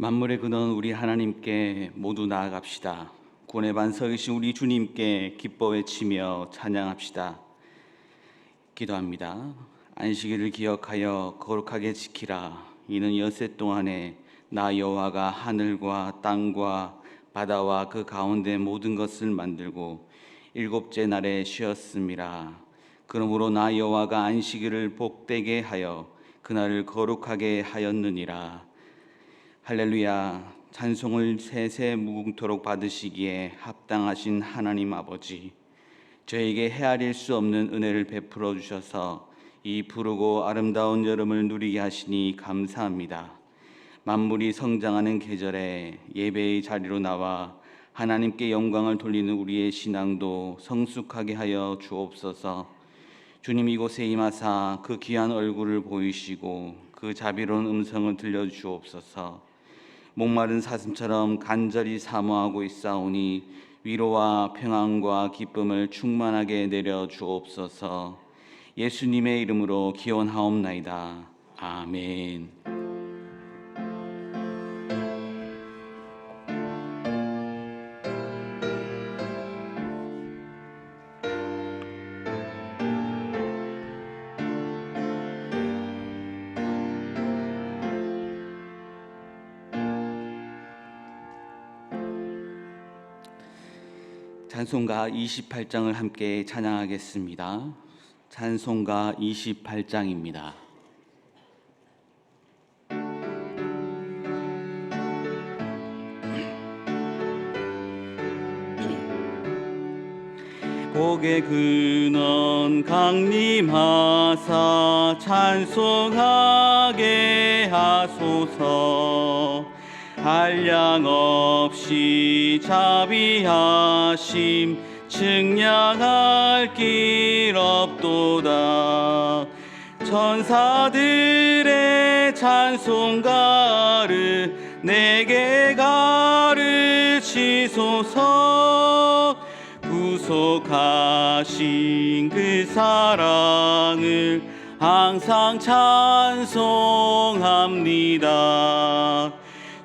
만물의 근원 우리 하나님께 모두 나아갑시다. 구원의 반석이신 우리 주님께 기뻐 외치며 찬양합시다. 기도합니다. 안식일을 기억하여 거룩하게 지키라. 이는 엿새 동안에 나 여호와가 하늘과 땅과 바다와 그 가운데 모든 것을 만들고 일곱째 날에 쉬었음이라. 그러므로 나 여호와가 안식일을 복되게 하여 그날을 거룩하게 하였느니라. 할렐루야. 찬송을 세세 무궁토록 받으시기에 합당하신 하나님 아버지, 저에게 헤아릴 수 없는 은혜를 베풀어 주셔서 이 푸르고 아름다운 여름을 누리게 하시니 감사합니다. 만물이 성장하는 계절에 예배의 자리로 나와 하나님께 영광을 돌리는 우리의 신앙도 성숙하게 하여 주옵소서. 주님, 이곳에 임하사 그 귀한 얼굴을 보이시고 그 자비로운 음성을 들려주옵소서. 목마른 사슴처럼 간절히 사모하고 있사오니 위로와 평안과 기쁨을 충만하게 내려 주옵소서. 예수님의 이름으로 기원하옵나이다. 아멘. 찬송가 28장을 함께 찬양하겠습니다. 찬송가 28장입니다. 복의 근원 강림하사 찬송하게 하소서. 한량 없이 자비하심 측량할 길 없도다. 천사들의 찬송가를 내게 가르치소서. 구속하신 그 사랑을 항상 찬송합니다.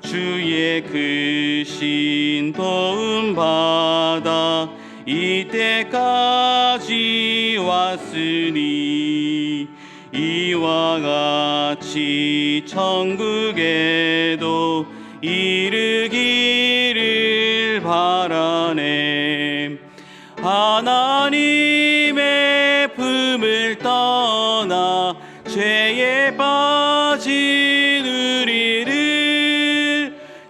주의 크신 도움 받아 이때까지 왔으니 이와 같이 천국에도 이르기를 바라네. 하나님의 품을 떠나 죄에 빠진 우리를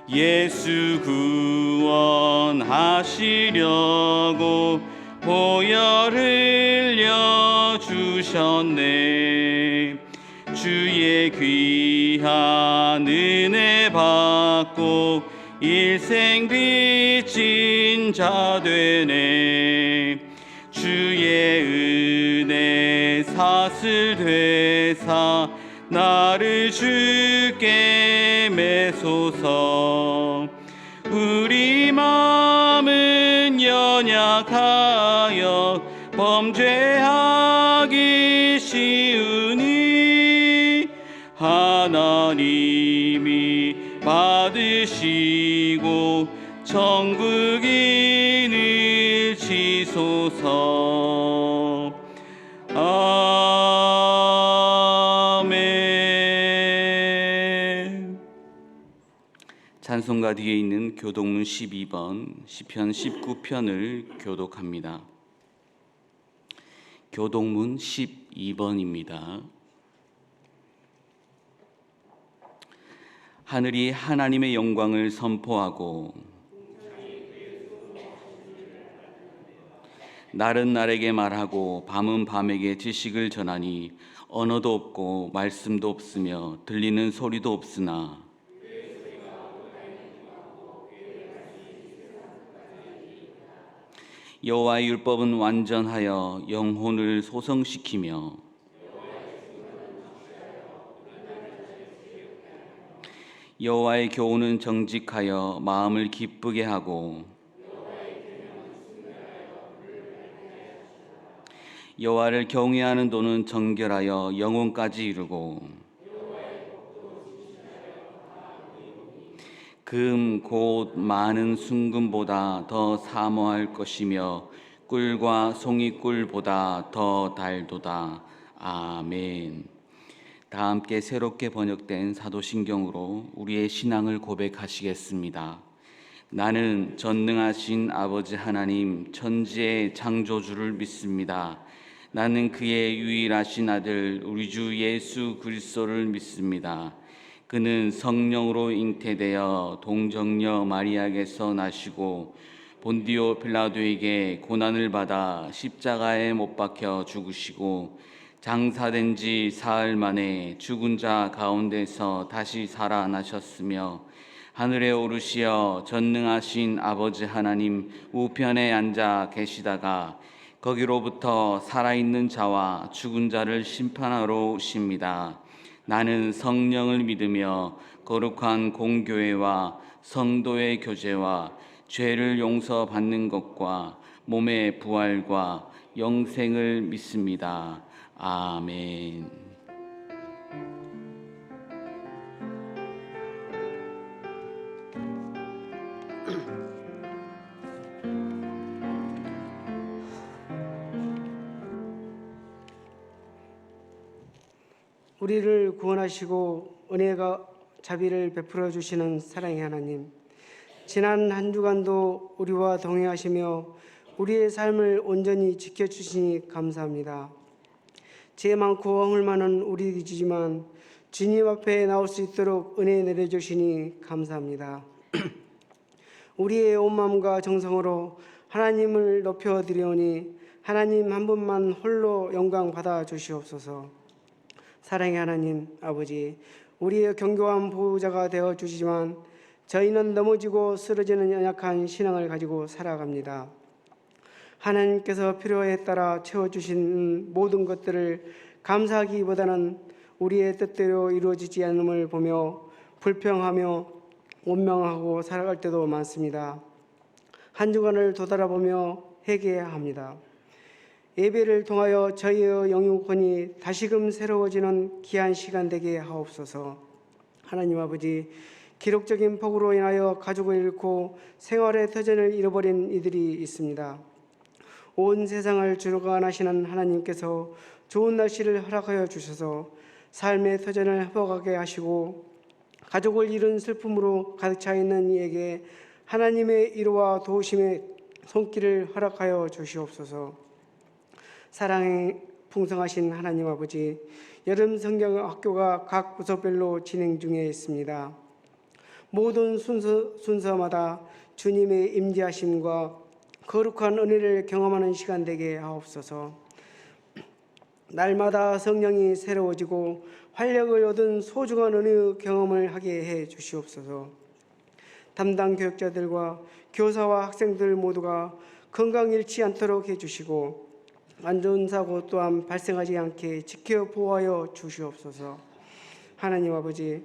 예수 구원하시려고 보혈 흘려 주셨네. 주의 귀한 은혜 받고 일생 빚진 자 되네. 주의 은혜 사슬 되사 나를 주께 매소서. 우리 마음은 연약하여 범죄하기 쉬우니 하나님이 받으시고 천국인을 지소서. 아멘. 찬송가 뒤에 있는 교독문 12번, 시편 19편을 교독합니다. 교독문 12번입니다. 하늘이 하나님의 영광을 선포하고 날은 날에게 말하고 밤은 밤에게 지식을 전하니 언어도 없고 말씀도 없으며 들리는 소리도 없으나 여호와의 율법은 완전하여 영혼을 소성시키며 여호와의 교훈은 정직하여 마음을 기쁘게 하고 여호와를 경외하는 도는 정결하여 영혼까지 이루고 금 곧 많은 순금보다 더 사모할 것이며 꿀과 송이꿀보다 더 달도다. 아멘. 다 함께 새롭게 번역된 사도신경으로 우리의 신앙을 고백하시겠습니다. 나는 전능하신 아버지 하나님 천지의 창조주를 믿습니다. 나는 그의 유일하신 아들 우리 주 예수 그리스도를 믿습니다. 그는 성령으로 잉태되어 동정녀 마리아에게서 나시고 본디오 빌라도에게 고난을 받아 십자가에 못 박혀 죽으시고 장사된 지 사흘 만에 죽은 자 가운데서 다시 살아나셨으며 하늘에 오르시어 전능하신 아버지 하나님 우편에 앉아 계시다가 거기로부터 살아있는 자와 죽은 자를 심판하러 오십니다. 나는 성령을 믿으며 거룩한 공교회와 성도의 교제와 죄를 용서받는 것과 몸의 부활과 영생을 믿습니다. 아멘. 우리를 구원하시고 은혜가 자비를 베풀어 주시는 사랑의 하나님, 지난 한 주간도 우리와 동행하시며 우리의 삶을 온전히 지켜주시니 감사합니다. 죄 많고 허물 많은 우리이지만 주님 앞에 나올 수 있도록 은혜 내려주시니 감사합니다. 우리의 온 마음과 정성으로 하나님을 높여드리오니 하나님 한 분만 홀로 영광 받아 주시옵소서. 사랑의 하나님 아버지, 우리의 견고한 보호자가 되어 주시지만 저희는 넘어지고 쓰러지는 연약한 신앙을 가지고 살아갑니다. 하나님께서 필요에 따라 채워주신 모든 것들을 감사하기보다는 우리의 뜻대로 이루어지지 않음을 보며 불평하며 원망하고 살아갈 때도 많습니다. 한 주간을 되돌아보며 회개해야 합니다. 예배를 통하여 저희의 영육혼이 다시금 새로워지는 귀한 시간 되게 하옵소서. 하나님 아버지, 기록적인 폭우로 인하여 가족을 잃고 생활의 터전을 잃어버린 이들이 있습니다. 온 세상을 주관하시는 하나님께서 좋은 날씨를 허락하여 주셔서 삶의 터전을 회복하게 하시고 가족을 잃은 슬픔으로 가득 차 있는 이에게 하나님의 위로와 도우심의 손길을 허락하여 주시옵소서. 사랑의 풍성하신 하나님 아버지, 여름 성경 학교가 각 부서별로 진행 중에 있습니다. 모든 순서마다 주님의 임재하심과 거룩한 은혜를 경험하는 시간 되게 하옵소서. 날마다 성령이 새로워지고 활력을 얻은 소중한 은혜의 경험을 하게 해 주시옵소서. 담당 교육자들과 교사와 학생들 모두가 건강 잃지 않도록 해주시고 안전사고 또한 발생하지 않게 지켜 보호하여 주시옵소서. 하나님 아버지,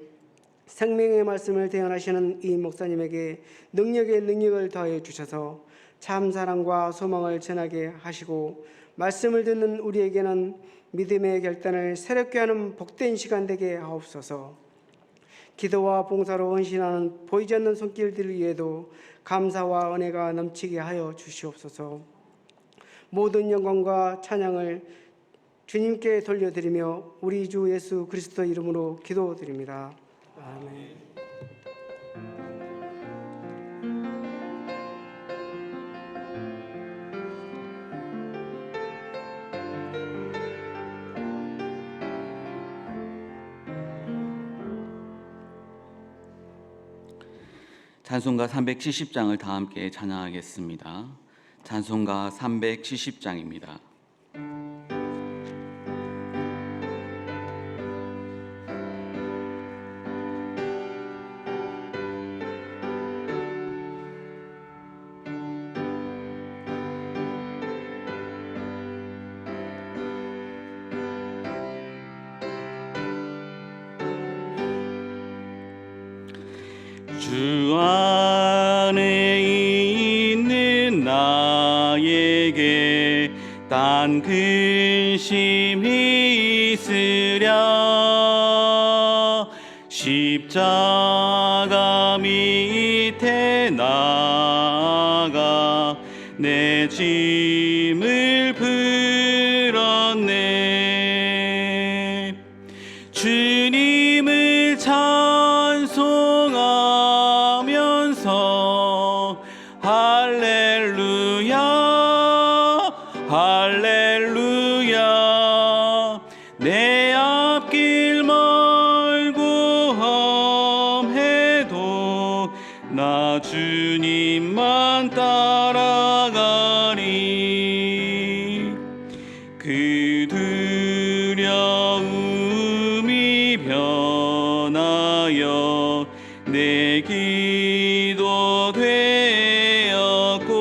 생명의 말씀을 대언하시는 이 목사님에게 능력의 능력을 더해 주셔서 참 사랑과 소망을 전하게 하시고 말씀을 듣는 우리에게는 믿음의 결단을 새롭게 하는 복된 시간 되게 하옵소서. 기도와 봉사로 헌신하는 보이지 않는 손길들 위에도 감사와 은혜가 넘치게 하여 주시옵소서. 모든 영광과 찬양을 주님께 돌려드리며 우리 주 예수 그리스도 이름으로 기도드립니다. 아멘. 찬송가 370장을 다 함께 찬양하겠습니다. 찬송가 370장입니다. 주 안에 있는 나에게 딴 근심이 있으랴 십자가 밑에 나아가 내 짐을 풀었네. 주님을 찬송하면서 할렐루야 할렐루야. 내 앞길 멀고 험해도 나 주님만 따라가리. 그 두려움이 변하여 내 기도 되었고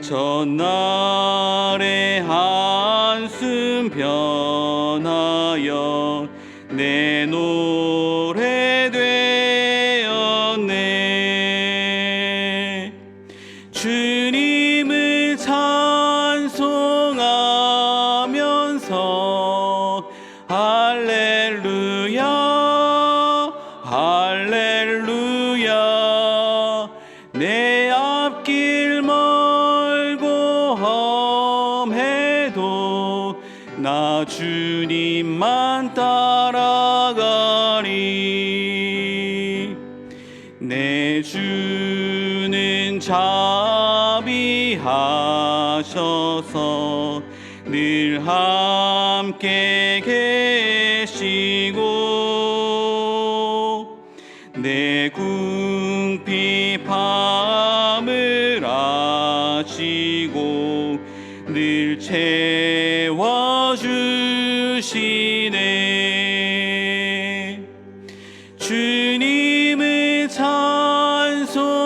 전날의 한숨 변하여 내 노래 되었네. 주님을 찬송하면서 할렐루야 할렐루야. 내 앞길 멀고 험해도 나 주님만 따라가리. 내 주는 자비하셔서 늘 함께 계시고 내 궁핍함을 아시고 늘 채워주시네. 주님을 찬송하면서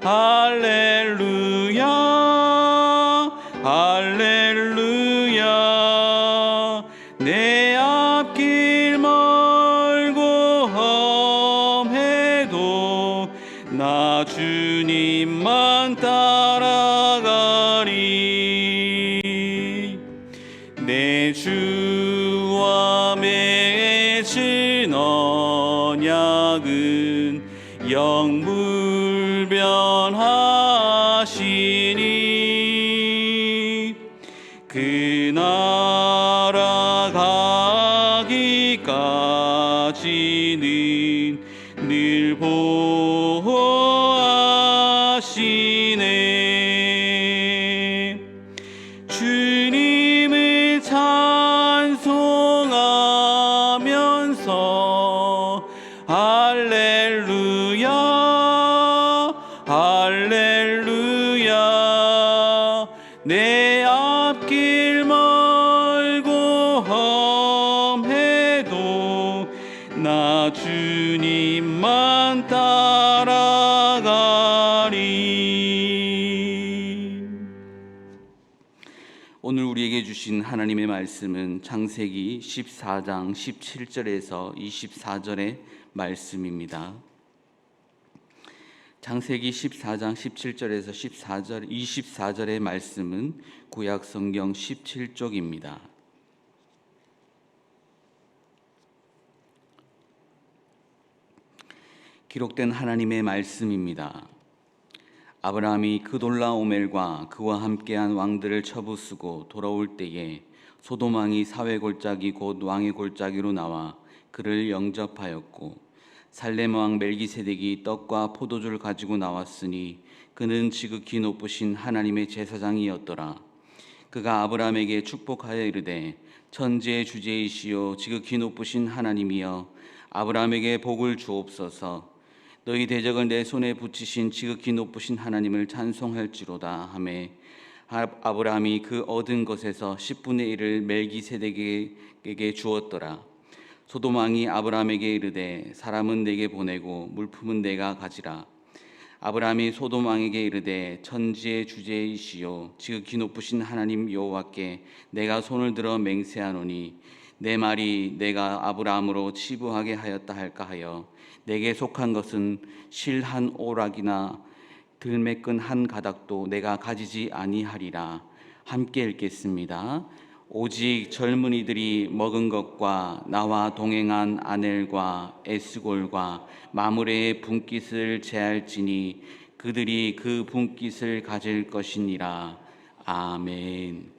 할렐루야 할렐루야. 내 앞길 멀고 험해도 나 주님만 따라가리. 내 주와 맺은 언약은 영불변하시니 그 나라 가기까지는 늘 보호하시네. 주님을 찬송하면서 할렐루야 할렐루야. 내 앞길 멀고 험해도 나 주님만 따라가리. 오늘 우리에게 주신 하나님의 말씀은 창세기 14장 17절에서 24절의 말씀입니다. 창세기 14장 17절에서 24절의 말씀은 구약 성경 17쪽입니다. 기록된 하나님의 말씀입니다. 아브라함이 그돌라오멜과 그와 함께한 왕들을 쳐부수고 돌아올 때에 소돔 왕이 사회 골짜기 곧 왕의 골짜기로 나와 그를 영접하였고 살렘 왕 멜기세덱이 떡과 포도주를 가지고 나왔으니 그는 지극히 높으신 하나님의 제사장이었더라. 그가 아브라함에게 축복하여 이르되 천지의 주제이시요 지극히 높으신 하나님이여 아브라함에게 복을 주옵소서. 너희 대적을 내 손에 붙이신 지극히 높으신 하나님을 찬송할지로다 하매 아브라함이 그 얻은 것에서 10분의 1을 멜기세덱에게 주었더라. 소돔 왕이 아브라함에게 이르되 사람은 내게 보내고 물품은 내가 가지라. 아브라함이 소돔 왕에게 이르되 천지의 주제이시요 지극히 높으신 하나님 여호와께 내가 손을 들어 맹세하노니 내 말이 내가 아브라함으로 치부하게 하였다 할까 하여 내게 속한 것은 실 한 오락이나 들매끈 한 가닥도 내가 가지지 아니하리라. 함께 읽겠습니다. 오직 젊은이들이 먹은 것과 나와 동행한 아넬과 에스골과 마므레의 분깃을 제할지니 그들이 그 분깃을 가질 것이니라. 아멘.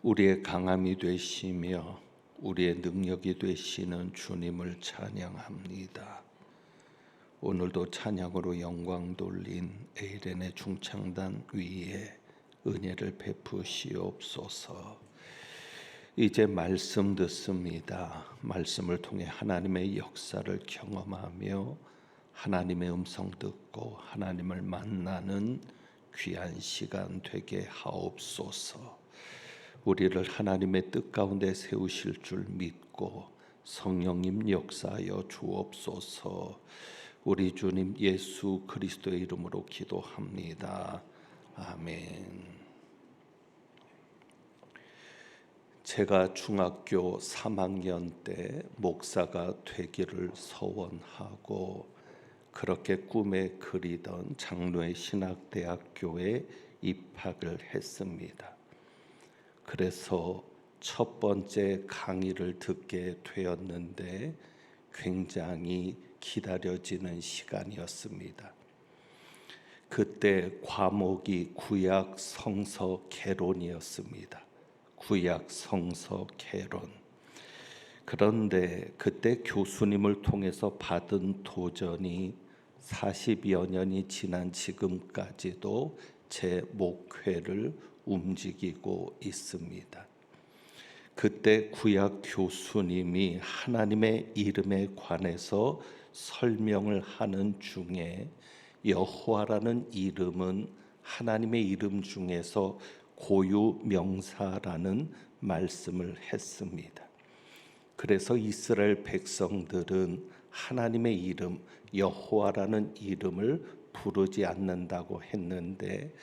우리의 강함이 되시며 우리의 능력이 되시는 주님을 찬양합니다. 오늘도 찬양으로 영광 돌린 에이렌의 중창단 위에 은혜를 베푸시옵소서. 이제 말씀 듣습니다. 말씀을 통해 하나님의 역사를 경험하며 하나님의 음성 듣고 하나님을 만나는 귀한 시간 되게 하옵소서. 우리를 하나님의 뜻 가운데 세우실 줄 믿고 성령님 역사하여 주옵소서. 우리 주님 예수 그리스도의 이름으로 기도합니다. 아멘. 제가 중학교 3학년 때 목사가 되기를 소원하고 그렇게 꿈에 그리던 장로의 신학대학교에 입학을 했습니다. 그래서 첫 번째 강의를 듣게 되었는데 굉장히 기다려지는 시간이었습니다. 그때 과목이 구약 성서 개론이었습니다. 구약 성서 개론. 그런데 그때 교수님을 통해서 받은 도전이 40여 년이 지난 지금까지도 제 목회를 움직이고 있습니다. 그때 구약 교수님이 하나님의 이름에 관해서 설명을 하는 중에 여호와라는 이름은 하나님의 이름 중에서 고유 명사라는 말씀을 했습니다. 그래서 이스라엘 백성들은 하나님의 이름 여호와라는 이름을 부르지 않는다고 했는데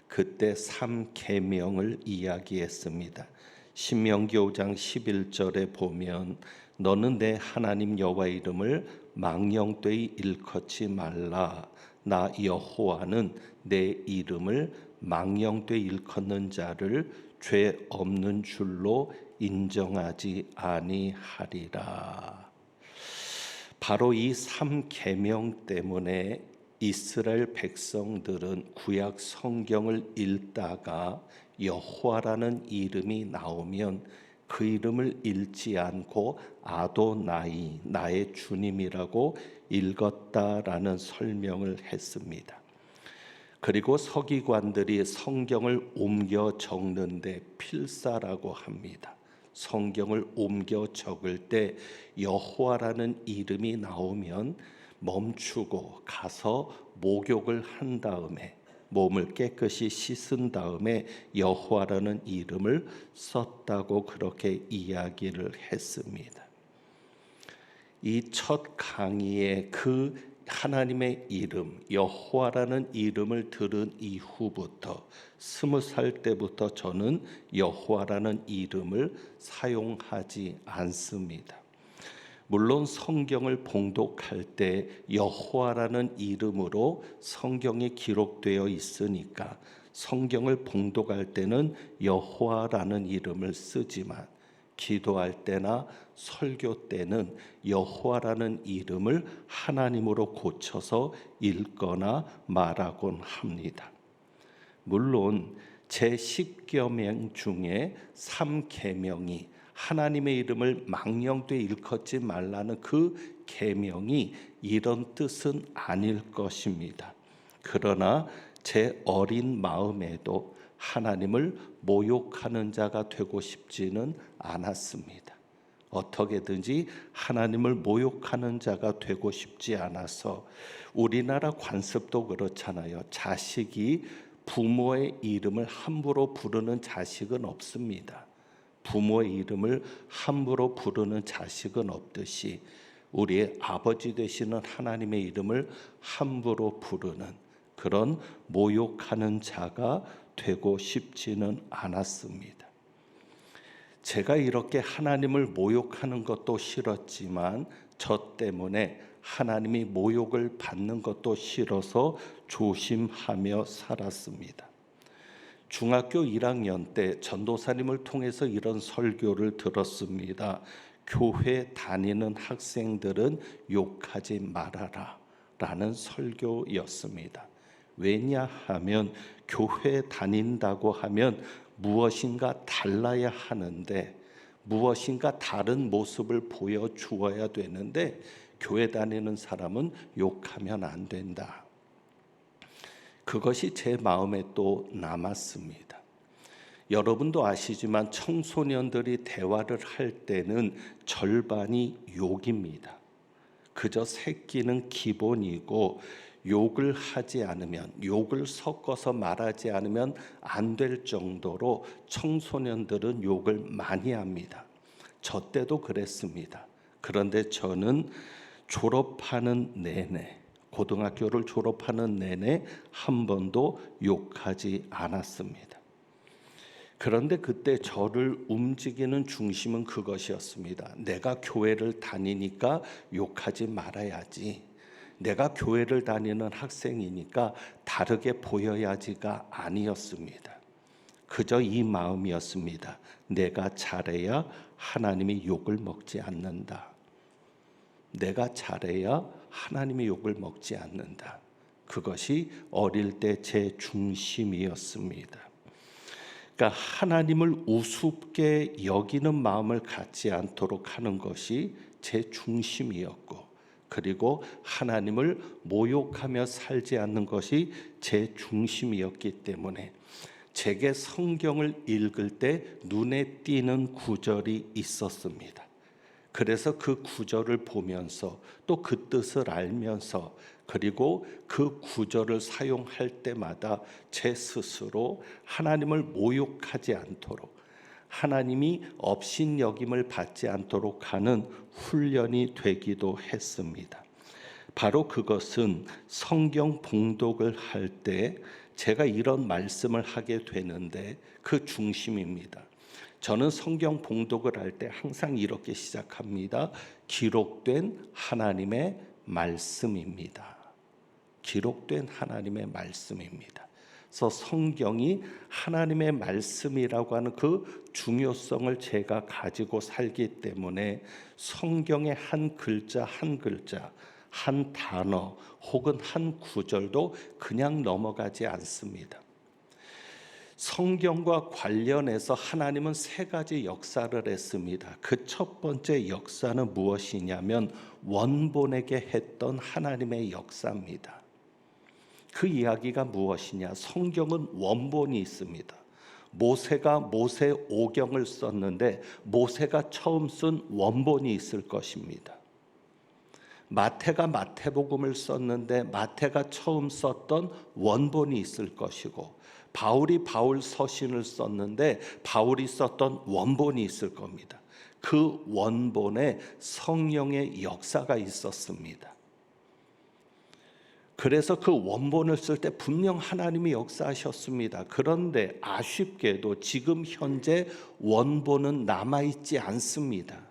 그때 3계명을 이야기했습니다. 신명기 5장 11절에 보면 너는 내 하나님 여호와 이름을 망령되이 일컫지 말라. 나 여호와는 내 이름을 망령되이 일컫는 자를 죄 없는 줄로 인정하지 아니하리라. 바로 이 3계명 때문에 이스라엘 백성들은 구약 성경을 읽다가 여호와라는 이름이 나오면 그 이름을 읽지 않고 아도나이 나의 주님이라고 읽었다라는 설명을 했습니다. 그리고 서기관들이 성경을 옮겨 적는데 필사라고 합니다. 성경을 옮겨 적을 때 여호와라는 이름이 나오면 멈추고 가서 목욕을 한 다음에 몸을 깨끗이 씻은 다음에 여호와라는 이름을 썼다고 그렇게 이야기를 했습니다. 이 첫 강의에 그 하나님의 이름 여호와라는 이름을 들은 이후부터 20살 때부터 저는 여호와라는 이름을 사용하지 않습니다. 물론 성경을 봉독할 때 여호와라는 이름으로 성경이 기록되어 있으니까 성경을 봉독할 때는 여호와라는 이름을 쓰지만 기도할 때나 설교 때는 여호와라는 이름을 하나님으로 고쳐서 읽거나 말하곤 합니다. 물론 제10계명 중에 3계명이 하나님의 이름을 망령되이 일컫지 말라는 그 계명이 이런 뜻은 아닐 것입니다. 그러나 제 어린 마음에도 하나님을 모욕하는 자가 되고 싶지는 않았습니다. 어떻게든지 하나님을 모욕하는 자가 되고 싶지 않아서 우리나라 관습도 그렇잖아요. 자식이 부모의 이름을 함부로 부르는 자식은 없습니다. 부모의 이름을 함부로 부르는 자식은 없듯이 우리의 아버지 되시는 하나님의 이름을 함부로 부르는 그런 모욕하는 자가 되고 싶지는 않았습니다. 제가 이렇게 하나님을 모욕하는 것도 싫었지만 저 때문에 하나님이 모욕을 받는 것도 싫어서 조심하며 살았습니다. 중학교 1학년 때 전도사님을 통해서 이런 설교를 들었습니다. 교회 다니는 학생들은 욕하지 말아라 라는 설교였습니다. 왜냐하면 교회 다닌다고 하면 무엇인가 달라야 하는데 무엇인가 다른 모습을 보여주어야 되는데 교회 다니는 사람은 욕하면 안 된다. 그것이 제 마음에 또 남았습니다. 여러분도 아시지만 청소년들이 대화를 할 때는 절반이 욕입니다. 그저 새끼는 기본이고 욕을 하지 않으면, 욕을 섞어서 말하지 않으면 안 될 정도로 청소년들은 욕을 많이 합니다. 저 때도 그랬습니다. 그런데 저는 졸업하는 내내, 고등학교를 졸업하는 내내 한 번도 욕하지 않았습니다. 그런데 그때 저를 움직이는 중심은 그것이었습니다. 내가 교회를 다니니까 욕하지 말아야지. 내가 교회를 다니는 학생이니까 다르게 보여야지가 아니었습니다. 그저 이 마음이었습니다. 내가 잘해야 하나님이 욕을 먹지 않는다. 내가 잘해야 하나님의 욕을 먹지 않는다. 그것이 어릴 때 제 중심이었습니다. 그러니까 하나님을 우습게 여기는 마음을 갖지 않도록 하는 것이 제 중심이었고, 그리고 하나님을 모욕하며 살지 않는 것이 제 중심이었기 때문에 제게 성경을 읽을 때 눈에 띄는 구절이 있었습니다. 그래서 그 구절을 보면서 또 그 뜻을 알면서 그리고 그 구절을 사용할 때마다 제 스스로 하나님을 모욕하지 않도록, 하나님이 업신여김을 받지 않도록 하는 훈련이 되기도 했습니다. 바로 그것은 성경 봉독을 할 때 제가 이런 말씀을 하게 되는데 그 중심입니다. 저는 성경 봉독을 할 때 항상 이렇게 시작합니다. 기록된 하나님의 말씀입니다. 기록된 하나님의 말씀입니다. 그래서 성경이 하나님의 말씀이라고 하는 그 중요성을 제가 가지고 살기 때문에 성경의 한 글자 한 글자, 한 단어 혹은 한 구절도 그냥 넘어가지 않습니다. 성경과 관련해서 하나님은 세 가지 역사를 했습니다. 그 첫 번째 역사는 무엇이냐면 원본에게 했던 하나님의 역사입니다. 그 이야기가 무엇이냐? 성경은 원본이 있습니다. 모세가 모세오경을 썼는데 모세가 처음 쓴 원본이 있을 것입니다. 마태가 마태복음을 썼는데 마태가 처음 썼던 원본이 있을 것이고, 바울이 바울 서신을 썼는데 바울이 썼던 원본이 있을 겁니다. 그 원본에 성령의 역사가 있었습니다. 그래서 그 원본을 쓸 때 분명 하나님이 역사하셨습니다. 그런데 아쉽게도 지금 현재 원본은 남아있지 않습니다.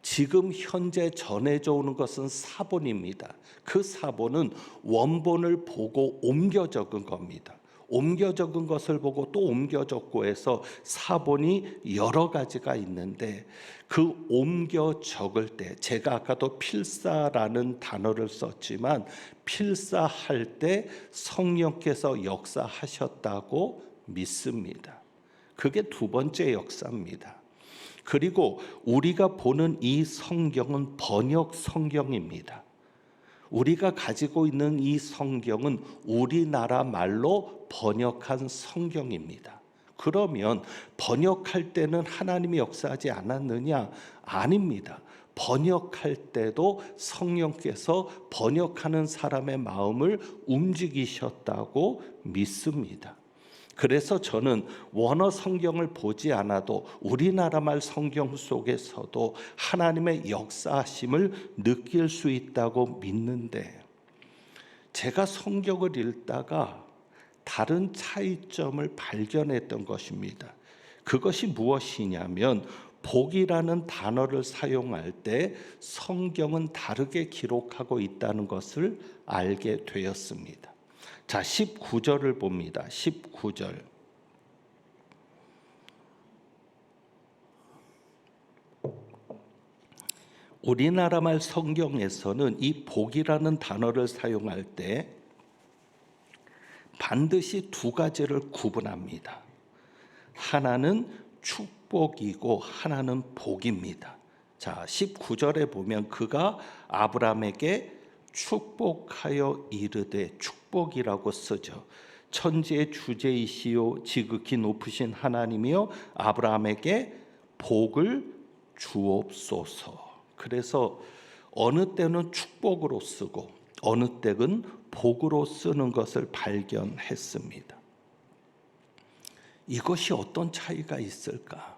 지금 현재 전해져 오는 것은 사본입니다. 그 사본은 원본을 보고 옮겨 적은 겁니다. 옮겨 적은 것을 보고 또 옮겨 적고 해서 사본이 여러 가지가 있는데, 그 옮겨 적을 때 제가 아까도 필사라는 단어를 썼지만 필사할 때 성령께서 역사하셨다고 믿습니다. 그게 두 번째 역사입니다. 그리고 우리가 보는 이 성경은 번역 성경입니다. 우리가 가지고 있는 이 성경은 우리나라 말로 번역한 성경입니다. 그러면 번역할 때는 하나님이 역사하지 않았느냐? 아닙니다. 번역할 때도 성령께서 번역하는 사람의 마음을 움직이셨다고 믿습니다. 그래서 저는 원어 성경을 보지 않아도 우리나라 말 성경 속에서도 하나님의 역사하심을 느낄 수 있다고 믿는데, 제가 성경을 읽다가 다른 차이점을 발견했던 것입니다. 그것이 무엇이냐면 복이라는 단어를 사용할 때 성경은 다르게 기록하고 있다는 것을 알게 되었습니다. 자, 19절을 봅니다. 19절. 우리나라 말 성경에서는 이 복이라는 단어를 사용할 때 반드시 두 가지를 구분합니다. 하나는 축복이고 하나는 복입니다. 자, 19절에 보면 그가 아브라함에게 축복하여 이르되, 축복이라고 쓰죠. 천지의 주제이시요 지극히 높으신 하나님이여 아브라함에게 복을 주옵소서. 그래서 어느 때는 축복으로 쓰고 어느 때는 복으로 쓰는 것을 발견했습니다. 이것이 어떤 차이가 있을까?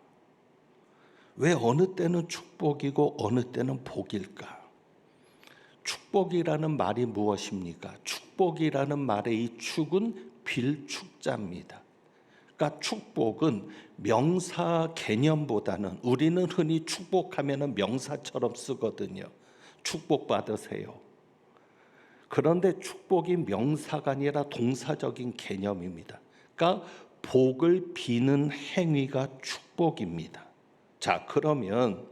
왜 어느 때는 축복이고 어느 때는 복일까? 축복이라는 말이 무엇입니까? 축복이라는 말의 이 축은 빌축자입니다. 그러니까 축복은 명사 개념보다는, 우리는 흔히 축복하면 명사처럼 쓰거든요. 축복 받으세요. 그런데 축복이 명사가 아니라 동사적인 개념입니다. 그러니까 복을 비는 행위가 축복입니다. 자, 그러면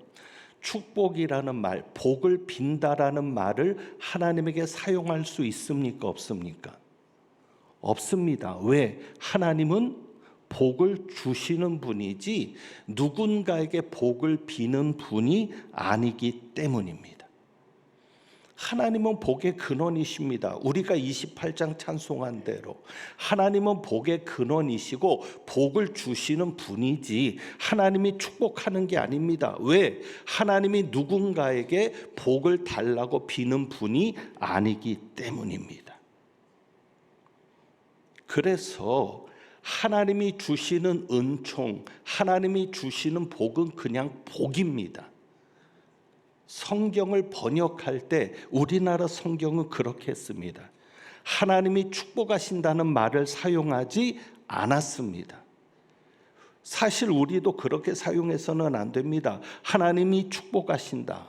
축복이라는 말, 복을 빈다라는 말을 하나님에게 사용할 수 있습니까? 없습니까? 없습니다. 왜? 하나님은 복을 주시는 분이지 누군가에게 복을 비는 분이 아니기 때문입니다. 하나님은 복의 근원이십니다. 우리가 28장 찬송한 대로 하나님은 복의 근원이시고 복을 주시는 분이지 하나님이 축복하는 게 아닙니다. 왜? 하나님이 누군가에게 복을 달라고 비는 분이 아니기 때문입니다. 그래서 하나님이 주시는 은총, 하나님이 주시는 복은 그냥 복입니다. 성경을 번역할 때 우리나라 성경은 그렇게 했습니다. 하나님이 축복하신다는 말을 사용하지 않았습니다. 사실 우리도 그렇게 사용해서는 안 됩니다. 하나님이 축복하신다,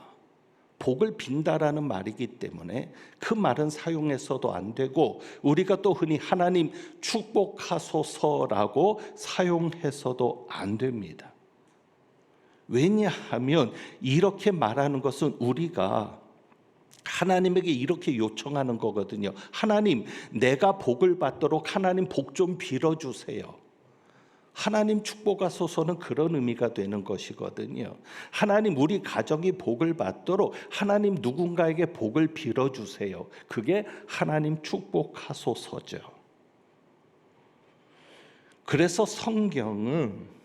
복을 빈다라는 말이기 때문에 그 말은 사용해서도 안 되고, 우리가 또 흔히 하나님 축복하소서라고 사용해서도 안 됩니다. 왜냐하면 이렇게 말하는 것은 우리가 하나님에게 이렇게 요청하는 거거든요. 하나님, 내가 복을 받도록 하나님 복 좀 빌어주세요. 하나님 축복하소서는 그런 의미가 되는 것이거든요. 하나님, 우리 가정이 복을 받도록 하나님 누군가에게 복을 빌어주세요. 그게 하나님 축복하소서죠. 그래서 성경은,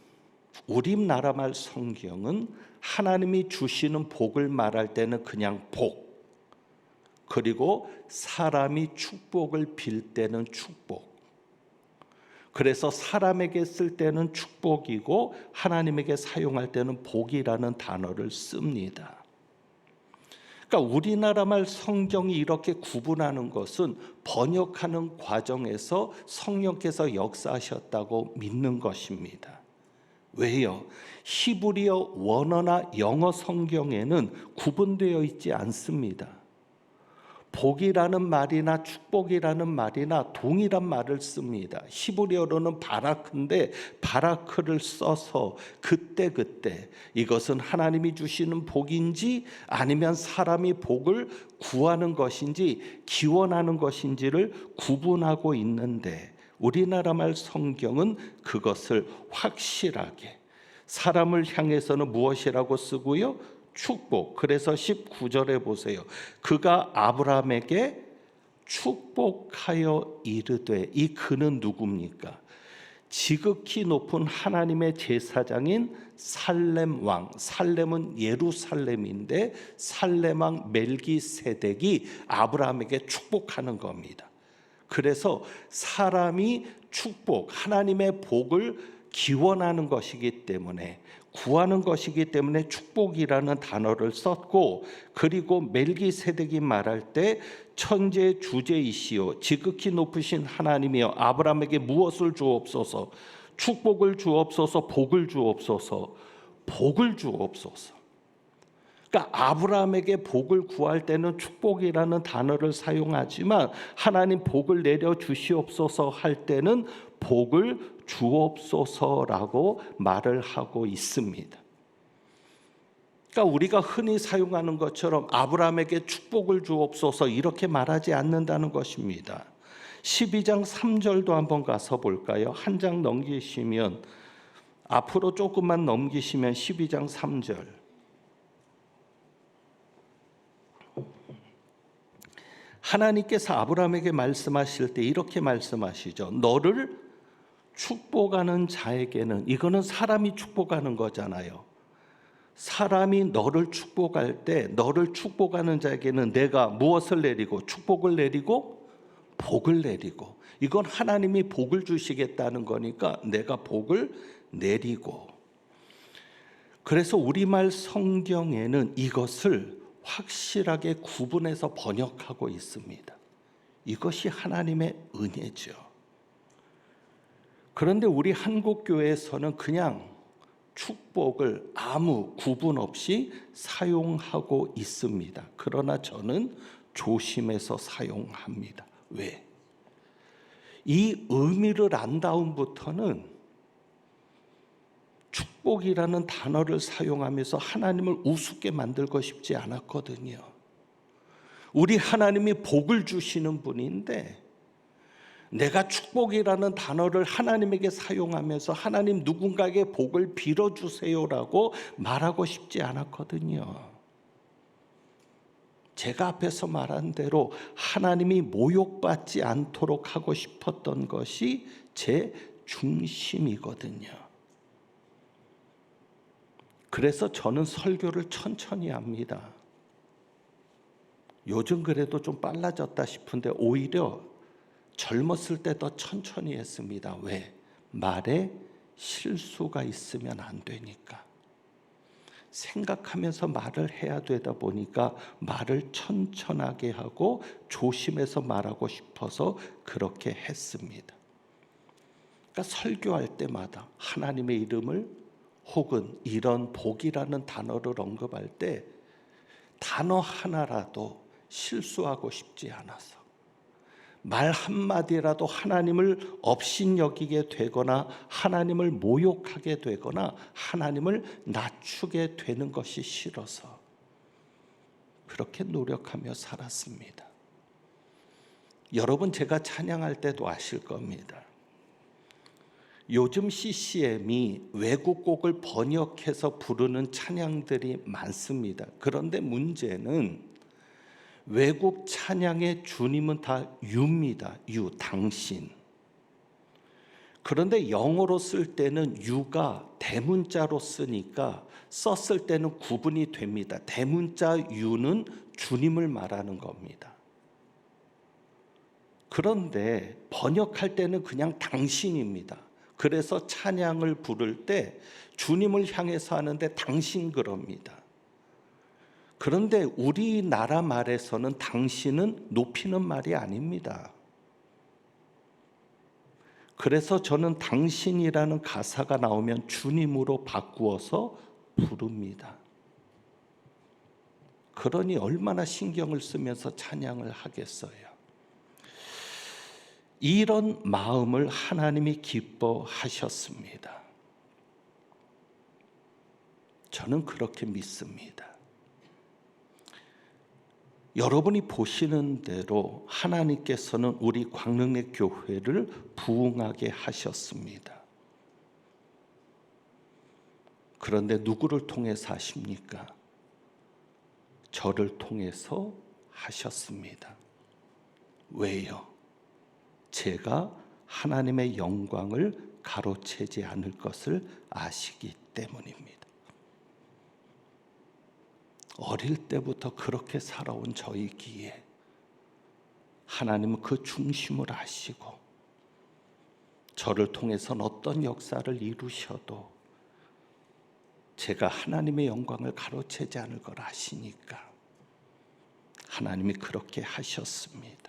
우리나라 말 성경은 하나님이 주시는 복을 말할 때는 그냥 복, 그리고 사람이 축복을 빌 때는 축복. 그래서 사람에게 쓸 때는 축복이고 하나님에게 사용할 때는 복이라는 단어를 씁니다. 그러니까 우리나라 말 성경이 이렇게 구분하는 것은 번역하는 과정에서 성령께서 역사하셨다고 믿는 것입니다. 왜요? 히브리어 원어나 영어 성경에는 구분되어 있지 않습니다. 복이라는 말이나 축복이라는 말이나 동일한 말을 씁니다. 히브리어로는 바라크인데 바라크를 써서 그때그때 이것은 하나님이 주시는 복인지 아니면 사람이 복을 구하는 것인지 기원하는 것인지를 구분하고 있는데, 우리나라 말 성경은 그것을 확실하게 사람을 향해서는 무엇이라고 쓰고요? 축복. 그래서 19절에 보세요. 그가 아브라함에게 축복하여 이르되, 이 그는 누굽니까? 지극히 높은 하나님의 제사장인 살렘 왕, 살렘은 예루살렘인데 살렘 왕 멜기세덱이 아브라함에게 축복하는 겁니다. 그래서 사람이 축복, 하나님의 복을 기원하는 것이기 때문에, 구하는 것이기 때문에 축복이라는 단어를 썼고, 그리고 멜기세덱이 말할 때 천지의 주제이시요 지극히 높으신 하나님이여 아브라함에게 무엇을 주옵소서? 축복을 주옵소서, 복을 주옵소서, 복을 주옵소서. 그러니까 아브라함에게 복을 구할 때는 축복이라는 단어를 사용하지만 하나님 복을 내려 주시옵소서 할 때는 복을 주옵소서라고 말을 하고 있습니다. 그러니까 우리가 흔히 사용하는 것처럼 아브라함에게 축복을 주옵소서 이렇게 말하지 않는다는 것입니다. 12장 3절도 한번 가서 볼까요? 한 장 넘기시면 앞으로 조금만 넘기시면 12장 3절. 하나님께서 아브라함에게 말씀하실 때 이렇게 말씀하시죠. 너를 축복하는 자에게는, 이거는 사람이 축복하는 거잖아요. 사람이 너를 축복할 때 너를 축복하는 자에게는 내가 무엇을 내리고, 축복을 내리고 복을 내리고, 이건 하나님이 복을 주시겠다는 거니까 내가 복을 내리고. 그래서 우리말 성경에는 이것을 확실하게 구분해서 번역하고 있습니다. 이것이 하나님의 은혜죠. 그런데 우리 한국교회에서는 그냥 축복을 아무 구분 없이 사용하고 있습니다. 그러나 저는 조심해서 사용합니다. 왜? 이 의미를 안 다음부터는 축복이라는 단어를 사용하면서 하나님을 우습게 만들고 싶지 않았거든요. 우리 하나님이 복을 주시는 분인데 내가 축복이라는 단어를 하나님에게 사용하면서 하나님 누군가에게 복을 빌어주세요라고 말하고 싶지 않았거든요. 제가 앞에서 말한 대로 하나님이 모욕받지 않도록 하고 싶었던 것이 제 중심이거든요. 그래서 저는 설교를 천천히 합니다. 요즘 그래도 좀 빨라졌다 싶은데 오히려 젊었을 때 더 천천히 했습니다. 왜? 말에 실수가 있으면 안 되니까. 생각하면서 말을 해야 되다 보니까 말을 천천하게 하고 조심해서 말하고 싶어서 그렇게 했습니다. 그러니까 설교할 때마다 하나님의 이름을 혹은 이런 복이라는 단어를 언급할 때 단어 하나라도 실수하고 싶지 않아서, 말 한마디라도 하나님을 업신여기게 되거나 하나님을 모욕하게 되거나 하나님을 낮추게 되는 것이 싫어서 그렇게 노력하며 살았습니다. 여러분, 제가 찬양할 때도 아실 겁니다. 요즘 CCM이 외국 곡을 번역해서 부르는 찬양들이 많습니다. 그런데 문제는 외국 찬양의 주님은 다 유입니다. 유, 당신. 그런데 영어로 쓸 때는 유가 대문자로 쓰니까 썼을 때는 구분이 됩니다. 대문자 유는 주님을 말하는 겁니다. 그런데 번역할 때는 그냥 당신입니다. 그래서 찬양을 부를 때 주님을 향해서 하는데 당신 그럽니다. 그런데 우리나라 말에서는 당신은 높이는 말이 아닙니다. 그래서 저는 당신이라는 가사가 나오면 주님으로 바꾸어서 부릅니다. 그러니 얼마나 신경을 쓰면서 찬양을 하겠어요. 이런 마음을 하나님이 기뻐하셨습니다. 저는 그렇게 믿습니다. 여러분이 보시는 대로 하나님께서는 우리 광릉내 교회를 부흥하게 하셨습니다. 그런데 누구를 통해서 하십니까? 저를 통해서 하셨습니다. 왜요? 제가 하나님의 영광을 가로채지 않을 것을 아시기 때문입니다. 어릴 때부터 그렇게 살아온 저이기에 하나님은 그 중심을 아시고 저를 통해서는 어떤 역사를 이루셔도 제가 하나님의 영광을 가로채지 않을 걸 아시니까 하나님이 그렇게 하셨습니다.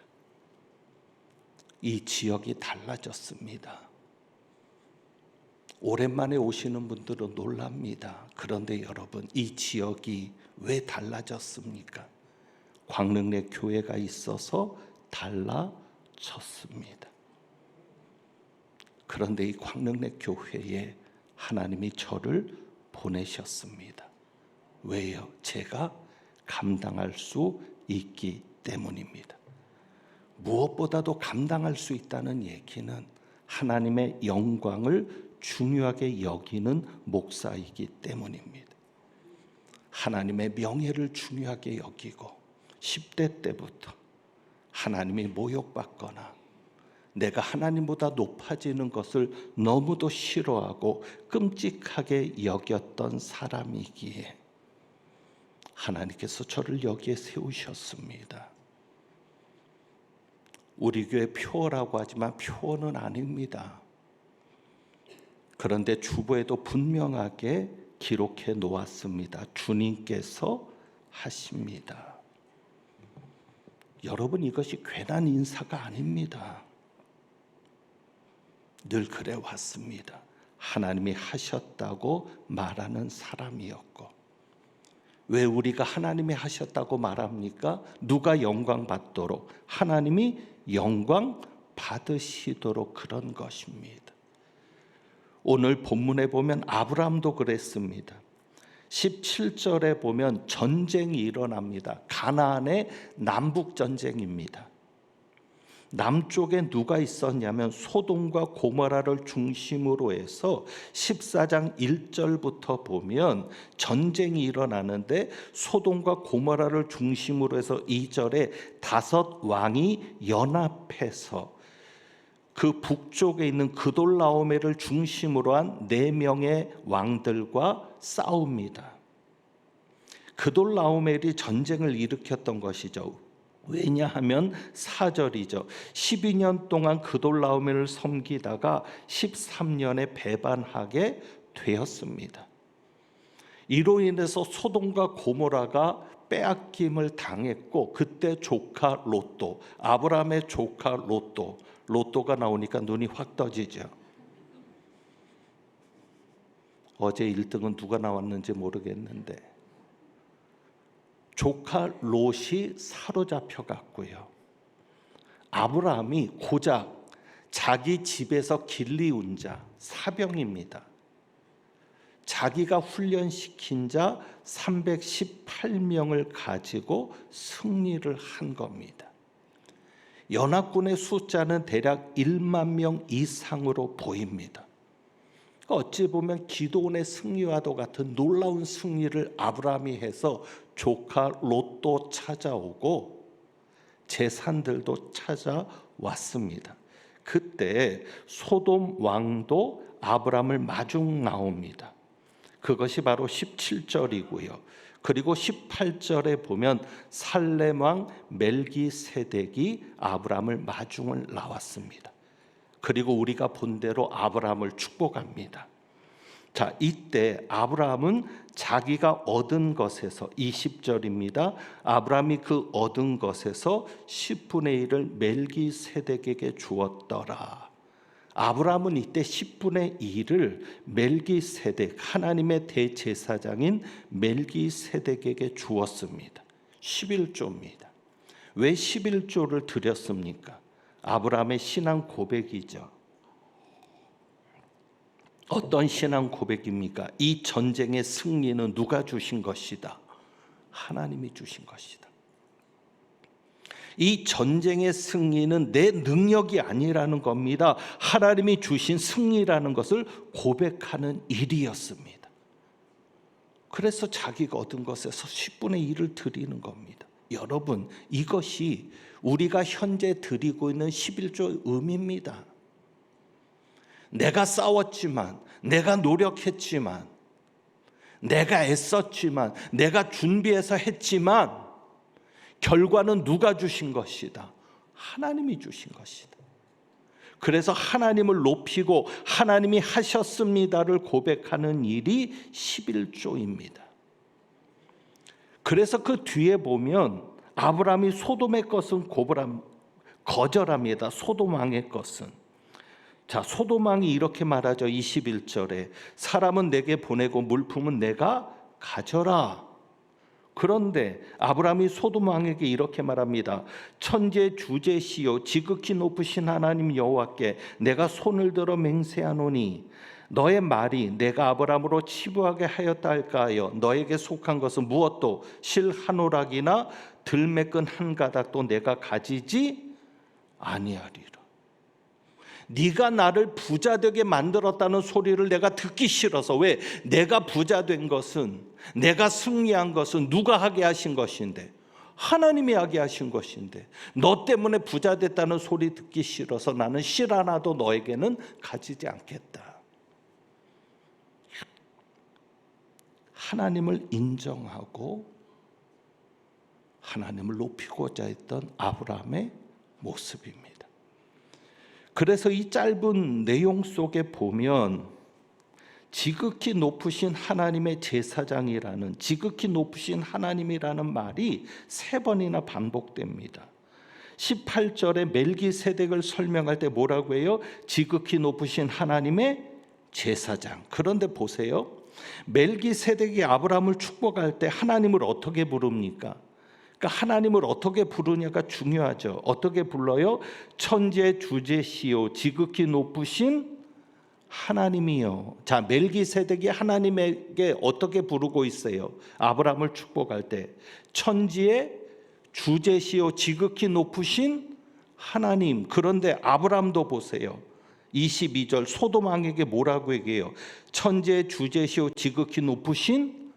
이 지역이 달라졌습니다. 오랜만에 오시는 분들은 놀랍니다. 그런데 여러분, 이 지역이 왜 달라졌습니까? 광릉내 교회가 있어서 달라졌습니다. 그런데 이 광릉내 교회에 하나님이 저를 보내셨습니다. 왜요? 제가 감당할 수 있기 때문입니다. 무엇보다도 감당할 수 있다는 얘기는 하나님의 영광을 중요하게 여기는 목사이기 때문입니다. 하나님의 명예를 중요하게 여기고 10대 때부터 하나님이 모욕받거나 내가 하나님보다 높아지는 것을 너무도 싫어하고 끔찍하게 여겼던 사람이기에 하나님께서 저를 여기에 세우셨습니다. 우리 교회 표어라고 하지만 표어는 아닙니다. 그런데 주보에도 분명하게 기록해 놓았습니다. 주님께서 하십니다. 여러분, 이것이 괜한 인사가 아닙니다. 늘 그래 왔습니다. 하나님이 하셨다고 말하는 사람이었고, 왜 우리가 하나님이 하셨다고 말합니까? 누가 영광 받도록, 하나님이 영광 받으시도록 그런 것입니다. 오늘 본문에 보면 아브라함도 그랬습니다. 17절에 보면 전쟁이 일어납니다. 가나안의 남북 전쟁입니다. 남쪽에 누가 있었냐면 소돔과 고모라를 중심으로 해서 14장 1절부터 보면 전쟁이 일어나는데, 소돔과 고모라를 중심으로 해서 2절에 5 왕이 연합해서 그 북쪽에 있는 그돌라오멜을 중심으로 한 4명의 왕들과 싸웁니다. 그돌라오멜이 전쟁을 일으켰던 것이죠. 왜냐하면 4절이죠. 12년 동안 그돌라오멜을 섬기다가 13년에 배반하게 되었습니다. 이로 인해서 소돔과 고모라가 빼앗김을 당했고, 그때 조카 롯도, 아브라함의 조카 롯도가 나오니까 눈이 확 떠지죠. 어제 1등은 누가 나왔는지 모르겠는데 조카 롯이 사로잡혀 갔고요. 아브라함이 고작 자기 집에서 길리운 자, 사병입니다. 자기가 훈련시킨 자 318명을 가지고 승리를 한 겁니다. 연합군의 숫자는 대략 1만 명 이상으로 보입니다. 어찌 보면 기도원의 승리와도 같은 놀라운 승리를 아브라함이 해서 조카 롯도 찾아오고 재산들도 찾아왔습니다. 그때 소돔 왕도 아브라함을 마중 나옵니다. 그것이 바로 17절이고요. 그리고 18절에 보면 살렘 왕 멜기세덱이 아브라함을 마중을 나왔습니다. 그리고 우리가 본 대로 아브라함을 축복합니다. 자, 이때 아브라함은 자기가 얻은 것에서 20절입니다. 아브라함이 그 얻은 것에서 10분의 1을 멜기세덱에게 주었더라. 아브라함은 이때 10분의 1을 멜기세덱, 하나님의 대제사장인 멜기세덱에게 주었습니다. 11조입니다. 왜 11조를 드렸습니까? 아브라함의 신앙 고백이죠. 어떤 신앙 고백입니까? 이 전쟁의 승리는 누가 주신 것이다? 하나님이 주신 것이다. 이 전쟁의 승리는 내 능력이 아니라는 겁니다. 하나님이 주신 승리라는 것을 고백하는 일이었습니다. 그래서 자기가 얻은 것에서 10분의 1을 드리는 겁니다. 여러분, 이것이 우리가 현재 드리고 있는 11조의 의미입니다. 내가 싸웠지만, 내가 노력했지만, 내가 애썼지만, 내가 준비해서 했지만 결과는 누가 주신 것이다? 하나님이 주신 것이다. 그래서 하나님을 높이고 하나님이 하셨습니다를 고백하는 일이 11조입니다. 그래서 그 뒤에 보면 아브라함이 소돔의 것은 거절합니다. 소돔 왕의 것은. 자, 소돔 왕이 이렇게 말하죠. 21절에 사람은 내게 보내고 물품은 내가 가져라. 그런데 아브라함이 소돔 왕에게 이렇게 말합니다. 천재 주제시요 지극히 높으신 하나님 여호와께 내가 손을 들어 맹세하노니 너의 말이 내가 아브라함으로 치부하게 하였다 할까 하여 너에게 속한 것은 무엇도 실 한 오락이나 들매끈 한 가닥도 내가 가지지 아니하리라. 네가 나를 부자 되게 만들었다는 소리를 내가 듣기 싫어서. 왜? 내가 부자 된 것은, 내가 승리한 것은 누가 하게 하신 것인데, 하나님이 하게 하신 것인데, 너 때문에 부자 됐다는 소리 듣기 싫어서 나는 실 하나도 너에게는 가지지 않겠다. 하나님을 인정하고 하나님을 높이고자 했던 아브라함의 모습입니다. 그래서 이 짧은 내용 속에 보면 지극히 높으신 하나님의 제사장이라는, 지극히 높으신 하나님이라는 말이 3번이나 반복됩니다. 18절에 멜기세덱을 설명할 때 뭐라고 해요? 지극히 높으신 하나님의 제사장. 그런데 보세요. 멜기세덱이 아브라함을 축복할 때 하나님을 어떻게 부릅니까? 그러니까 하나님을 어떻게 부르냐가 중요하죠. 어떻게 불러요? 천재 주제시요 지극히 높으신 하나님이요. 자, 멜기세덱이 하나님에게 어떻게 부르고 있어요? 아브라함을 축복할 때 천지의 주제시요 지극히 높으신 하나님. 그런데 아브라함도 보세요. 22절 소돔 왕에게 뭐라고 얘기해요? 천지의 주제시요 지극히 높으신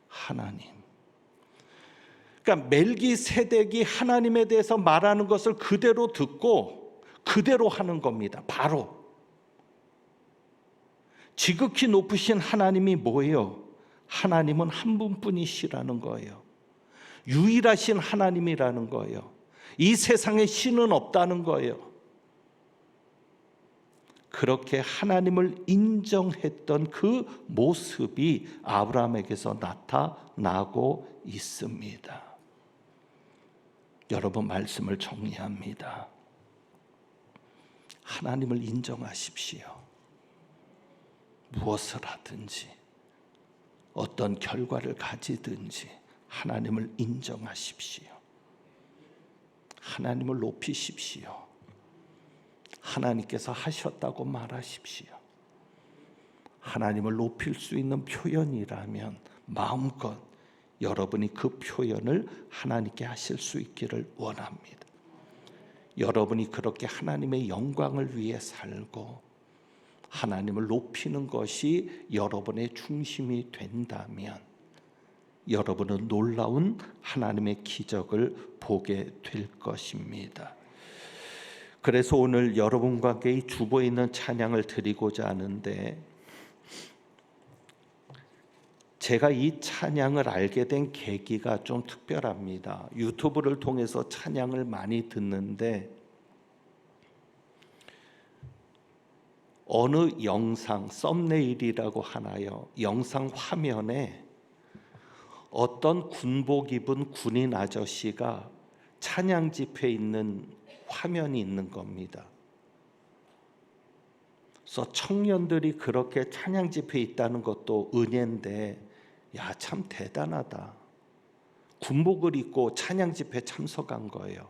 하나님. 그러니까 멜기세덱이 하나님에 대해서 말하는 것을 그대로 듣고 그대로 하는 겁니다. 바로 지극히 높으신 하나님이 뭐예요? 하나님은 한 분뿐이시라는 거예요. 유일하신 하나님이라는 거예요. 이 세상에 신은 없다는 거예요. 그렇게 하나님을 인정했던 그 모습이 아브라함에게서 나타나고 있습니다. 여러분, 말씀을 정리합니다. 하나님을 인정하십시오. 무엇을 하든지 어떤 결과를 가지든지 하나님을 인정하십시오. 하나님을 높이십시오. 하나님께서 하셨다고 말하십시오. 하나님을 높일 수 있는 표현이라면 마음껏 여러분이 그 표현을 하나님께 하실 수 있기를 원합니다. 여러분이 그렇게 하나님의 영광을 위해 살고 하나님을 높이는 것이 여러분의 중심이 된다면 여러분은 놀라운 하나님의 기적을 보게 될 것입니다. 그래서 오늘 여러분과 함께 이 주보에 있는 찬양을 드리고자 하는데, 제가 이 찬양을 알게 된 계기가 좀 특별합니다. 유튜브를 통해서 찬양을 많이 듣는데 어느 영상, 썸네일이라고 하나요? 영상 화면에 어떤 군복 입은 군인 아저씨가 찬양 집회에 있는 화면이 있는 겁니다. 그래서 청년들이 그렇게 찬양 집회에 있다는 것도 은혜인데, 야, 참 대단하다. 군복을 입고 찬양 집회에 참석한 거예요.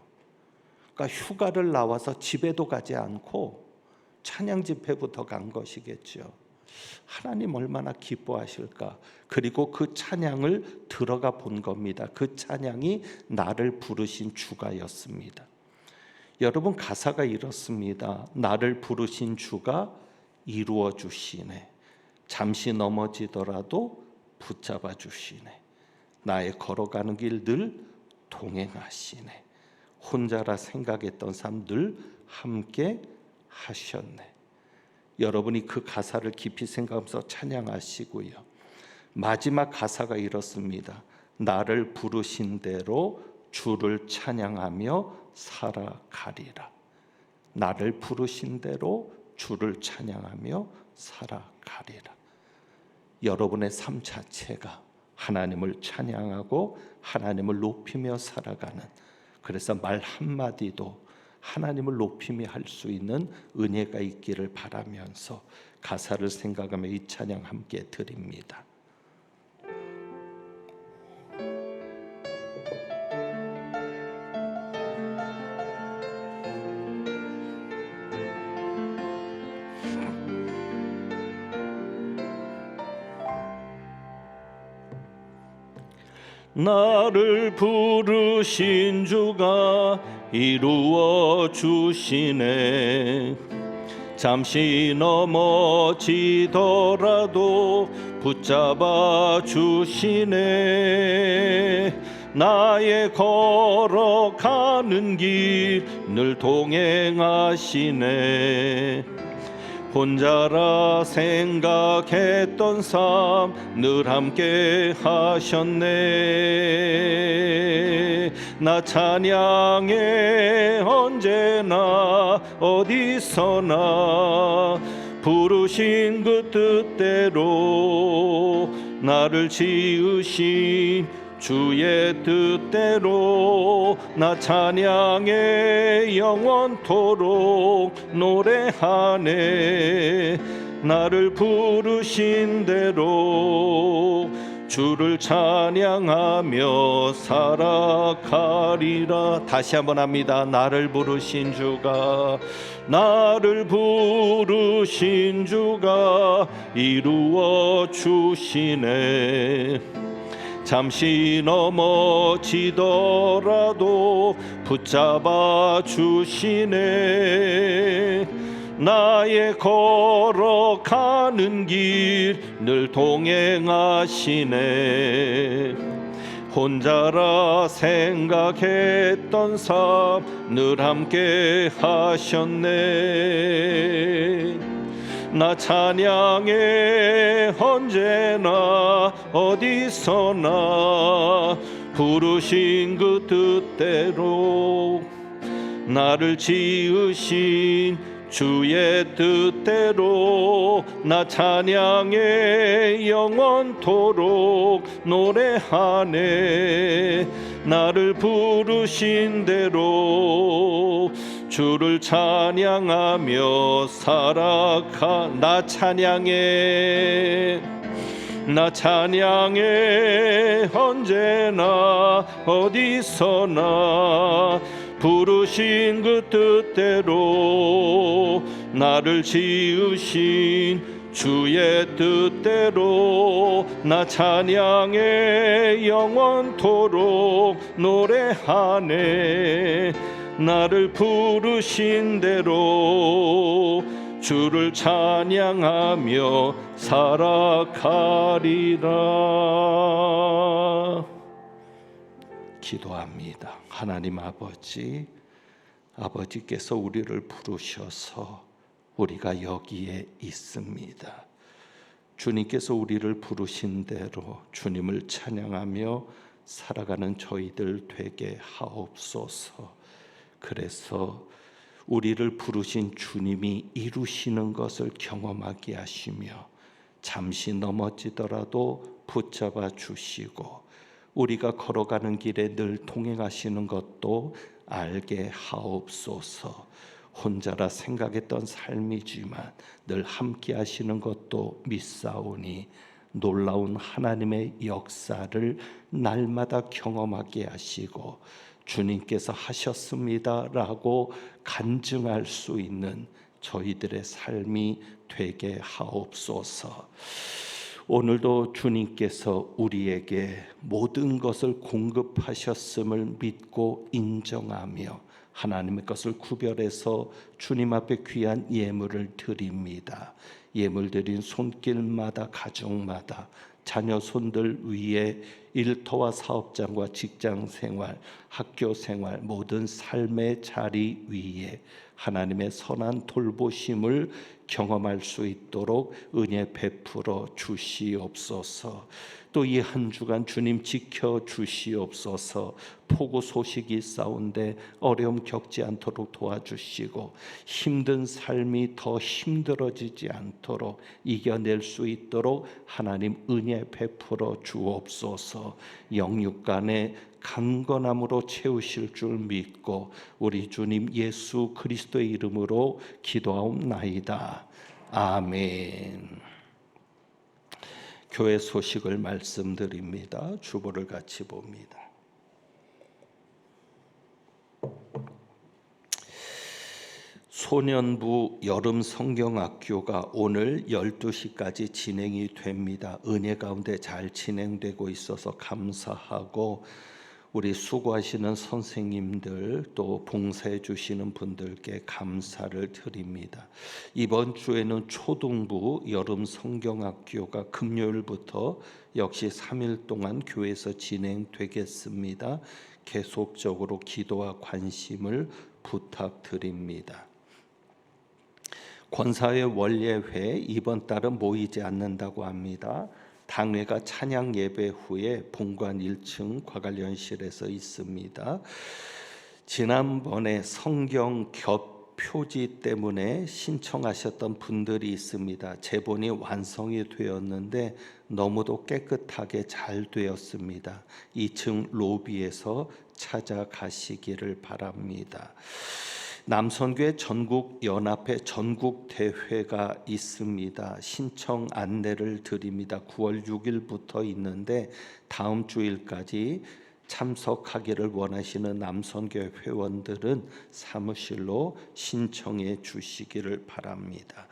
그러니까 휴가를 나와서 집에도 가지 않고 찬양 집회부터 간 것이겠죠. 하나님 얼마나 기뻐하실까. 그리고 그 찬양을 들어가 본 겁니다. 그 찬양이 나를 부르신 주가였습니다. 여러분, 가사가 이렇습니다. 나를 부르신 주가 이루어 주시네. 잠시 넘어지더라도 붙잡아 주시네. 나의 걸어가는 길 늘 동행하시네. 혼자라 생각했던 삶 늘 함께 하셨네. 여러분이 그 가사를 깊이 생각하면서 찬양하시고요. 마지막 가사가 이렇습니다. 나를 부르신 대로 주를 찬양하며 살아가리라. 나를 부르신 대로 주를 찬양하며 살아가리라. 여러분의 삶 자체가 하나님을 찬양하고 하나님을 높이며 살아가는, 그래서 말 한마디도 하나님을 높이며 할 수 있는 은혜가 있기를 바라면서 가사를 생각하며 이 찬양 함께 드립니다. 나를 부르신 주가 이루어 주시네. 잠시 넘어지더라도 붙잡아 주시네. 나의 걸어가는 길 늘 동행하시네. 혼자라 생각했던 삶 늘 함께 하셨네. 나 찬양해 언제나 어디서나 부르신 그 뜻대로 나를 지으신 주의 뜻대로 나 찬양해 영원토록 노래하네. 나를 부르신 대로 주를 찬양하며 살아가리라. 다시 한번 합니다. 나를 부르신 주가 이루어 주시네. 잠시 넘어지더라도 붙잡아 주시네. 나의 걸어가는 길 늘 동행하시네. 혼자라 생각했던 삶 늘 함께 하셨네. 나 찬양해 언제나 어디서나 부르신 그 뜻대로 나를 지으신 주의 뜻대로 나 찬양해 영원토록 노래하네. 나를 부르신 대로 주를 찬양하며 살아가. 나 찬양해 언제나 어디서나 부르신 그 뜻대로 나를 지으신 주의 뜻대로 나 찬양해 영원토록 노래하네. 나를 부르신 대로 주를 찬양하며 살아가리라. 기도합니다. 하나님 아버지께서 우리를 부르셔서 우리가 여기에 있습니다. 주님께서 우리를 부르신 대로 주님을 찬양하며 살아가는 저희들 되게 하옵소서. 그래서 우리를 부르신 주님이 이루시는 것을 경험하게 하시며 잠시 넘어지더라도 붙잡아 주시고 우리가 걸어가는 길에 늘 동행하시는 것도 알게 하옵소서. 혼자라 생각했던 삶이지만 늘 함께 하시는 것도 믿사오니 놀라운 하나님의 역사를 날마다 경험하게 하시고 주님께서 하셨습니다라고 간증할 수 있는 저희들의 삶이 되게 하옵소서. 오늘도 주님께서 우리에게 모든 것을 공급하셨음을 믿고 인정하며 하나님의 것을 구별해서 주님 앞에 귀한 예물을 드립니다. 예물 드린 손길마다 가정마다 자녀 손들 위에 일터와 사업장과 직장생활, 학교생활 모든 삶의 자리 위에 하나님의 선한 돌보심을 경험할 수 있도록 은혜 베풀어 주시옵소서. 또 이 한 주간 주님 지켜 주시옵소서. 폭우 소식이 싸운데 어려움 겪지 않도록 도와주시고 힘든 삶이 더 힘들어지지 않도록 이겨낼 수 있도록 하나님 은혜 베풀어 주옵소서. 영육간에 강건함으로 채우실 줄 믿고 우리 주님 예수 그리스도의 이름으로 기도하옵나이다. 아멘. 교회 소식을 말씀드립니다. 주보를 같이 봅니다. 소년부 여름 성경학교가 오늘 12시까지 진행이 됩니다. 은혜 가운데 잘 진행되고 있어서 감사하고 우리 수고하시는 선생님들 또 봉사해 주시는 분들께 감사를 드립니다. 이번 주에는 초등부 여름 성경학교가 금요일부터 역시 3일 동안 교회에서 진행되겠습니다. 계속적으로 기도와 관심을 부탁드립니다. 권사회 원례회 이번 달은 모이지 않는다고 합니다. 당회가 찬양 예배 후에 본관 1층 과관련실에서 있습니다. 지난번에 성경 겹 표지 때문에 신청하셨던 분들이 있습니다. 제본이 완성이 되었는데 너무도 깨끗하게 잘 되었습니다. 2층 로비에서 찾아가시기를 바랍니다. 남선교회 전국연합회 전국대회가 있습니다. 신청 안내를 드립니다. 9월 6일부터 있는데 다음 주일까지 참석하기를 원하시는 남선교회 회원들은 사무실로 신청해 주시기를 바랍니다.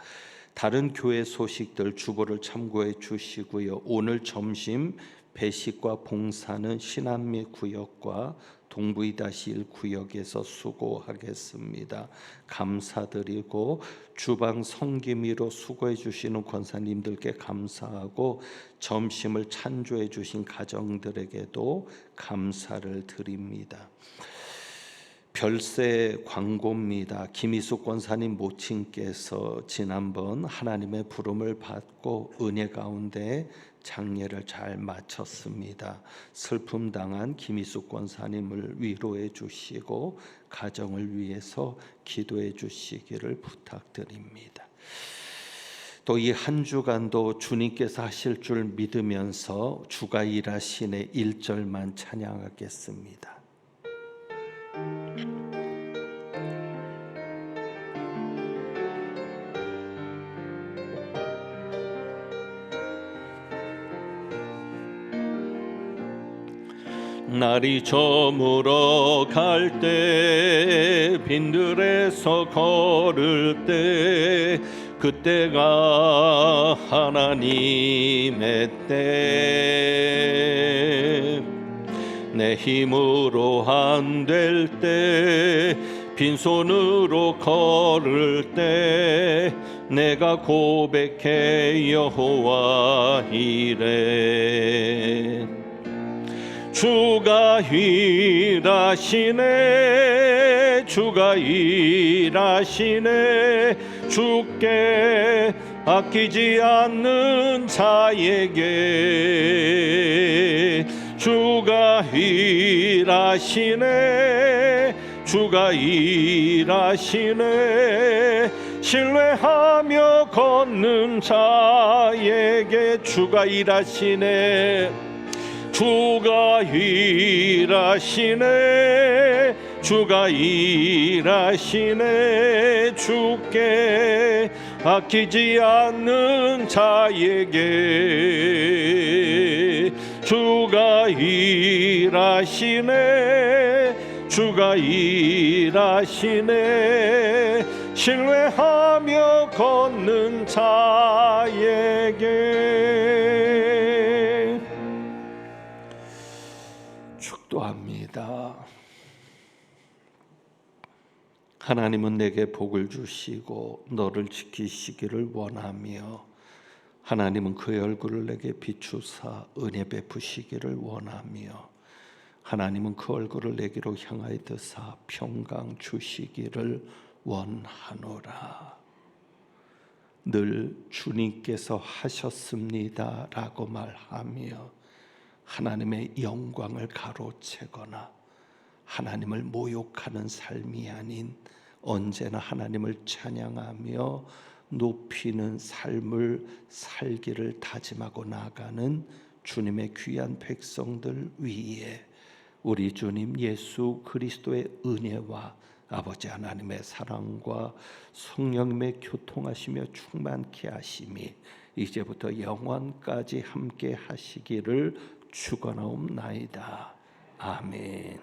다른 교회 소식들 주보를 참고해 주시고요. 오늘 점심 배식과 봉사는 신안미 구역과 동부-1 구역에서 수고하겠습니다. 감사드리고 주방 섬김이로 수고해 주시는 권사님들께 감사하고 점심을 찬조해 주신 가정들에게도 감사를 드립니다. 별세 광고입니다. 김희숙 권사님 모친께서 지난번 하나님의 부름을 받고 은혜 가운데 장례를 잘 마쳤습니다. 슬픔 당한 김희숙 권사님을 위로해 주시고 가정을 위해서 기도해 주시기를 부탁드립니다. 또 이 한 주간도 주님께서 하실 줄 믿으면서 주가 일하시네 1절만 찬양하겠습니다. 날이 저물어 갈 때 빈들에서 걸을 때 그때가 하나님의 때 내 힘으로 안 될 때 빈손으로 걸을 때 내가 고백해 여호와 이래 주가 일하시네 주가 일하시네 주께 아끼지 않는 자에게 주가 일하시네 주가 일하시네 신뢰하며 걷는 자에게 주가 일하시네 주가 일하시네 주가 일하시네 주께 아끼지 않는 자에게 주가 일하시네 주가 일하시네 신뢰하며 걷는 자에게 축도합니다. 하나님은 내게 복을 주시고 너를 지키시기를 원하며 하나님은 그의 얼굴을 내게 비추사 은혜 베푸시기를 원하며 하나님은 그 얼굴을 내게로 향하여 드사 평강 주시기를 원하노라. 늘 주님께서 하셨습니다 라고 말하며 하나님의 영광을 가로채거나 하나님을 모욕하는 삶이 아닌 언제나 하나님을 찬양하며 높이는 삶을 살기를 다짐하고 나아가는 주님의 귀한 백성들 위에 우리 주님 예수 그리스도의 은혜와 아버지 하나님의 사랑과 성령님의 교통하시며 충만케 하심이 이제부터 영원까지 함께 하시기를 축원하옵나이다. 아멘.